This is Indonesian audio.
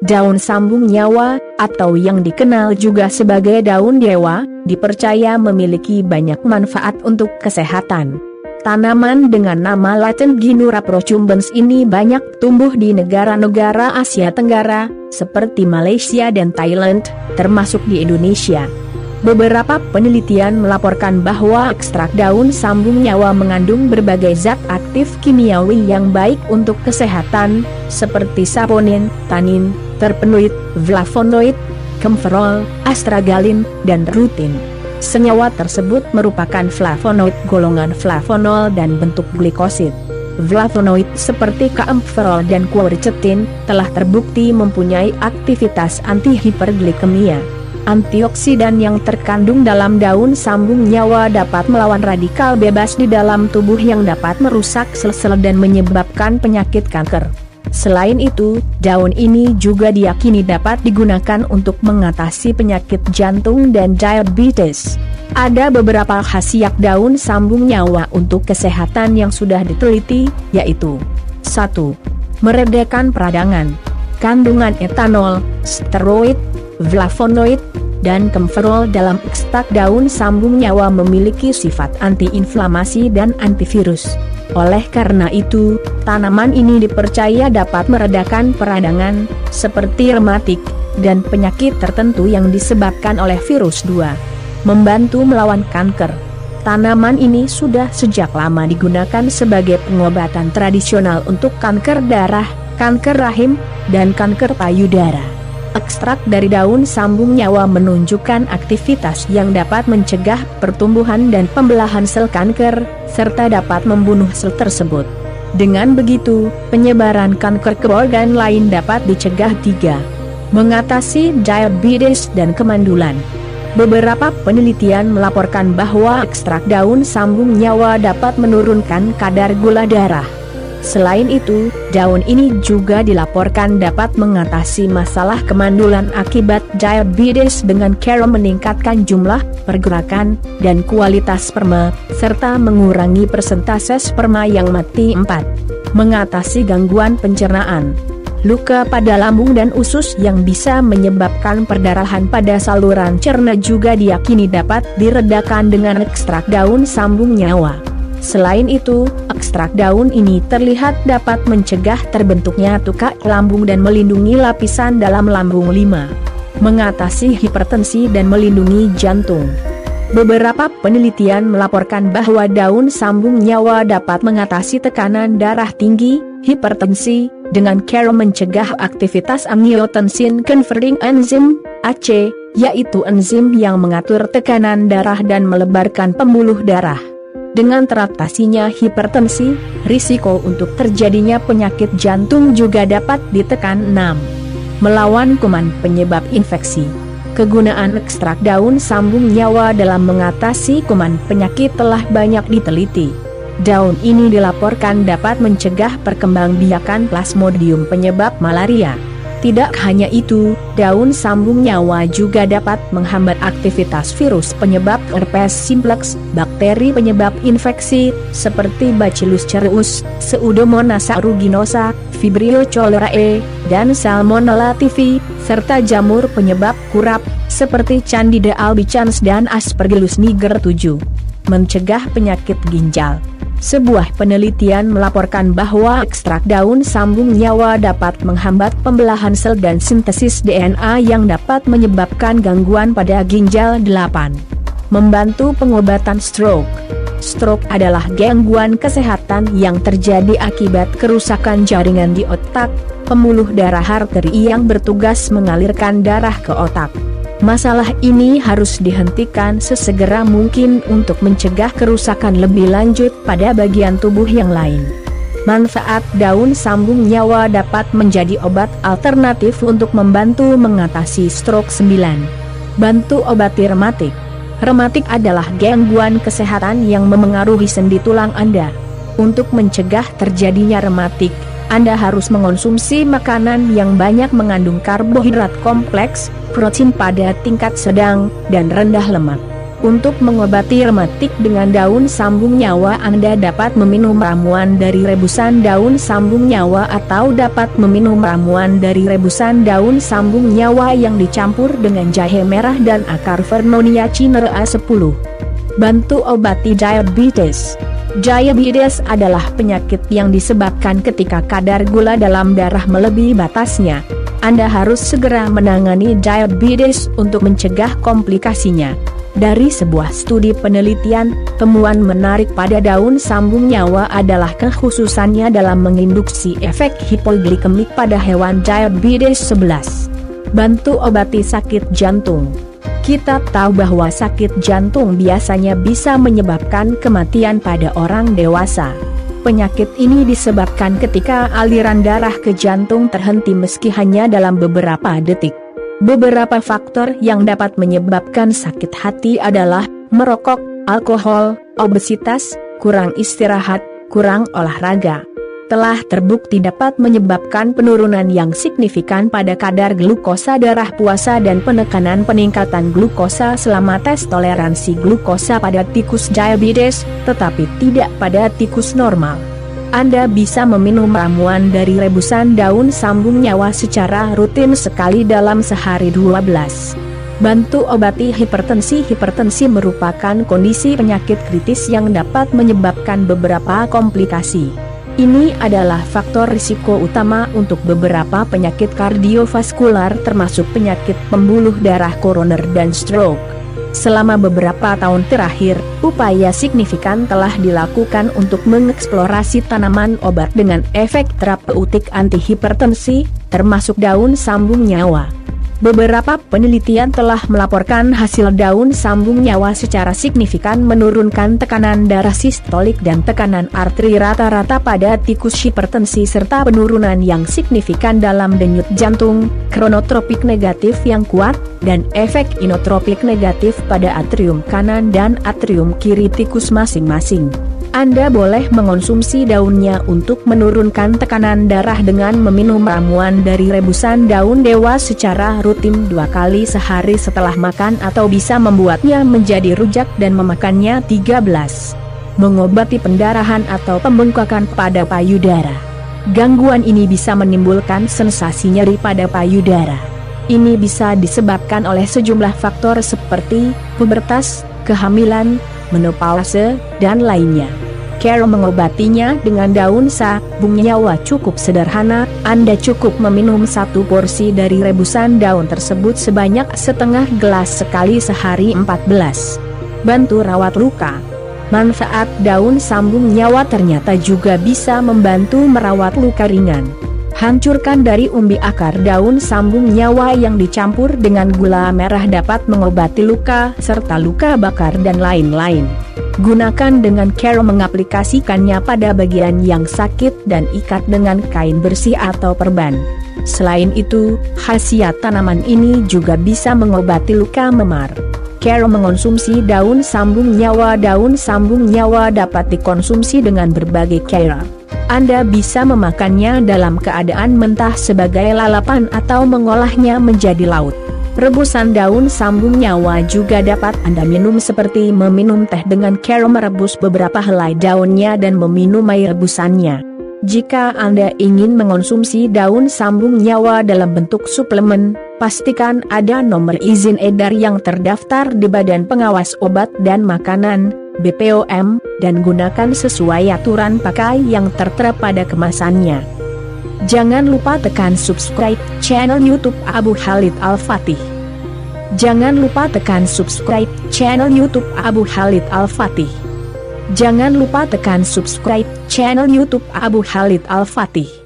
Daun sambung nyawa, atau yang dikenal juga sebagai daun dewa, dipercaya memiliki banyak manfaat untuk kesehatan. Tanaman dengan nama Latin Ginura procumbens ini banyak tumbuh di negara-negara Asia Tenggara, seperti Malaysia dan Thailand, termasuk di Indonesia. Beberapa penelitian melaporkan bahwa ekstrak daun sambung nyawa mengandung berbagai zat aktif kimiawi yang baik untuk kesehatan, seperti saponin, tanin, terpenoid, flavonoid, camphorol, astragalin, dan rutin. Senyawa tersebut merupakan flavonoid golongan flavonol dan bentuk glikosid. Flavonoid seperti camphorol dan quercetin telah terbukti mempunyai aktivitas anti-hiperglikemia. Antioksidan yang terkandung dalam daun sambung nyawa dapat melawan radikal bebas di dalam tubuh yang dapat merusak sel-sel dan menyebabkan penyakit kanker. Selain itu, daun ini juga diyakini dapat digunakan untuk mengatasi penyakit jantung dan diabetes. Ada beberapa khasiat daun sambung nyawa untuk kesehatan yang sudah diteliti, yaitu 1. Meredakan peradangan. Kandungan etanol, steroid, flavonoid, dan camphorol dalam ekstrak daun sambung nyawa memiliki sifat antiinflamasi dan antivirus. Oleh karena itu, tanaman ini dipercaya dapat meredakan peradangan, seperti rematik, dan penyakit tertentu yang disebabkan oleh virus 2. Membantu melawan kanker. Tanaman ini sudah sejak lama digunakan sebagai pengobatan tradisional untuk kanker darah, kanker rahim, dan kanker payudara. Ekstrak dari daun sambung nyawa menunjukkan aktivitas yang dapat mencegah pertumbuhan dan pembelahan sel kanker, serta dapat membunuh sel tersebut. Dengan begitu, penyebaran kanker ke organ lain dapat dicegah. 3. Mengatasi diabetes dan kemandulan. Beberapa penelitian melaporkan bahwa ekstrak daun sambung nyawa dapat menurunkan kadar gula darah. Selain itu, daun ini juga dilaporkan dapat mengatasi masalah kemandulan akibat diabetes dengan cara meningkatkan jumlah, pergerakan, dan kualitas sperma, serta mengurangi persentase sperma yang mati. 4. Mengatasi gangguan pencernaan. Luka pada lambung dan usus yang bisa menyebabkan perdarahan pada saluran cerna juga diyakini dapat diredakan dengan ekstrak daun sambung nyawa. Selain itu, ekstrak daun ini terlihat dapat mencegah terbentuknya tukak lambung dan melindungi lapisan dalam lambung. 5. Mengatasi hipertensi dan melindungi jantung. Beberapa penelitian melaporkan bahwa daun sambung nyawa dapat mengatasi tekanan darah tinggi, hipertensi, dengan cara mencegah aktivitas angiotensin converting enzyme, AC, yaitu enzim yang mengatur tekanan darah dan melebarkan pembuluh darah. Dengan teratasinya hipertensi, risiko untuk terjadinya penyakit jantung juga dapat ditekan. 6. Melawan kuman penyebab infeksi. Kegunaan ekstrak daun sambung nyawa dalam mengatasi kuman penyakit telah banyak diteliti. Daun ini dilaporkan dapat mencegah perkembangbiakan Plasmodium penyebab malaria. Tidak hanya itu, daun sambung nyawa juga dapat menghambat aktivitas virus penyebab herpes simplex, bakteri penyebab infeksi, seperti Bacillus cereus, Pseudomonas aeruginosa, Vibrio cholerae, dan Salmonella typhi, serta jamur penyebab kurap, seperti Candida albicans dan Aspergillus niger. 7. Mencegah penyakit ginjal. Sebuah penelitian melaporkan bahwa ekstrak daun sambung nyawa dapat menghambat pembelahan sel dan sintesis DNA yang dapat menyebabkan gangguan pada ginjal. 8. Membantu pengobatan stroke. Stroke adalah gangguan kesehatan yang terjadi akibat kerusakan jaringan di otak, pembuluh darah arteri yang bertugas mengalirkan darah ke otak. Masalah ini harus dihentikan sesegera mungkin untuk mencegah kerusakan lebih lanjut pada bagian tubuh yang lain. Manfaat daun sambung nyawa dapat menjadi obat alternatif untuk membantu mengatasi stroke. 9. Bantu obati rematik. Rematik adalah gangguan kesehatan yang memengaruhi sendi tulang Anda. Untuk mencegah terjadinya rematik, Anda harus mengonsumsi makanan yang banyak mengandung karbohidrat kompleks, protein pada tingkat sedang, dan rendah lemak. Untuk mengobati rematik dengan daun sambung nyawa, Anda dapat meminum ramuan dari rebusan daun sambung nyawa atau dapat meminum ramuan dari rebusan daun sambung nyawa yang dicampur dengan jahe merah dan akar Vernonia cinera 10. Bantu obati diabetes. Diabetes adalah penyakit yang disebabkan ketika kadar gula dalam darah melebihi batasnya. Anda harus segera menangani diabetes untuk mencegah komplikasinya. Dari sebuah studi penelitian, temuan menarik pada daun sambung nyawa adalah kekhususannya dalam menginduksi efek hipoglikemik pada hewan diabetes 11. Bantu obati sakit jantung. Kita tahu bahwa sakit jantung biasanya bisa menyebabkan kematian pada orang dewasa. Penyakit ini disebabkan ketika aliran darah ke jantung terhenti meski hanya dalam beberapa detik. Beberapa faktor yang dapat menyebabkan sakit hati adalah merokok, alkohol, obesitas, kurang istirahat, kurang olahraga. Telah terbukti dapat menyebabkan penurunan yang signifikan pada kadar glukosa darah puasa dan peningkatan glukosa selama tes toleransi glukosa pada tikus diabetes, tetapi tidak pada tikus normal. Anda bisa meminum ramuan dari rebusan daun sambung nyawa secara rutin sekali dalam sehari 12. Bantu obati hipertensi. Hipertensi merupakan kondisi penyakit kritis yang dapat menyebabkan beberapa komplikasi. Ini adalah faktor risiko utama untuk beberapa penyakit kardiovaskular termasuk penyakit pembuluh darah koroner dan stroke. Selama beberapa tahun terakhir, upaya signifikan telah dilakukan untuk mengeksplorasi tanaman obat dengan efek terapeutik antihipertensi, termasuk daun sambung nyawa. Beberapa penelitian telah melaporkan hasil daun sambung nyawa secara signifikan menurunkan tekanan darah sistolik dan tekanan arteri rata-rata pada tikus hipertensi serta penurunan yang signifikan dalam denyut jantung, kronotropik negatif yang kuat, dan efek inotropik negatif pada atrium kanan dan atrium kiri tikus masing-masing. Anda boleh mengonsumsi daunnya untuk menurunkan tekanan darah dengan meminum ramuan dari rebusan daun dewa secara rutin 2 kali sehari setelah makan atau bisa membuatnya menjadi rujak dan memakannya 13. Mengobati pendarahan atau pembengkakan pada payudara. Gangguan ini bisa menimbulkan sensasi nyeri pada payudara. Ini bisa disebabkan oleh sejumlah faktor seperti pubertas, kehamilan, menopause, dan lainnya. Cara mengobatinya dengan daun sambung nyawa cukup sederhana. Anda cukup meminum 1 porsi dari rebusan daun tersebut sebanyak setengah gelas sekali sehari 14. Bantu rawat luka. Manfaat daun sambung nyawa ternyata juga bisa membantu merawat luka ringan. Hancurkan dari umbi akar daun sambung nyawa yang dicampur dengan gula merah dapat mengobati luka serta luka bakar dan lain-lain. Gunakan dengan cara mengaplikasikannya pada bagian yang sakit dan ikat dengan kain bersih atau perban. Selain itu, khasiat tanaman ini juga bisa mengobati luka memar. Cara mengonsumsi daun sambung nyawa. Daun sambung nyawa dapat dikonsumsi dengan berbagai cara. Anda bisa memakannya dalam keadaan mentah sebagai lalapan atau mengolahnya menjadi laut. Rebusan daun sambung nyawa juga dapat Anda minum seperti meminum teh dengan cara merebus beberapa helai daunnya dan meminum air rebusannya. Jika Anda ingin mengonsumsi daun sambung nyawa dalam bentuk suplemen, pastikan ada nomor izin edar yang terdaftar di Badan Pengawas Obat dan Makanan, BPOM, dan gunakan sesuai aturan pakai yang tertera pada kemasannya. Jangan lupa tekan subscribe channel YouTube Abu Khalid Al-Fatih. Jangan lupa tekan subscribe channel YouTube Abu Khalid Al-Fatih. Jangan lupa tekan subscribe channel YouTube Abu Khalid Al-Fatih.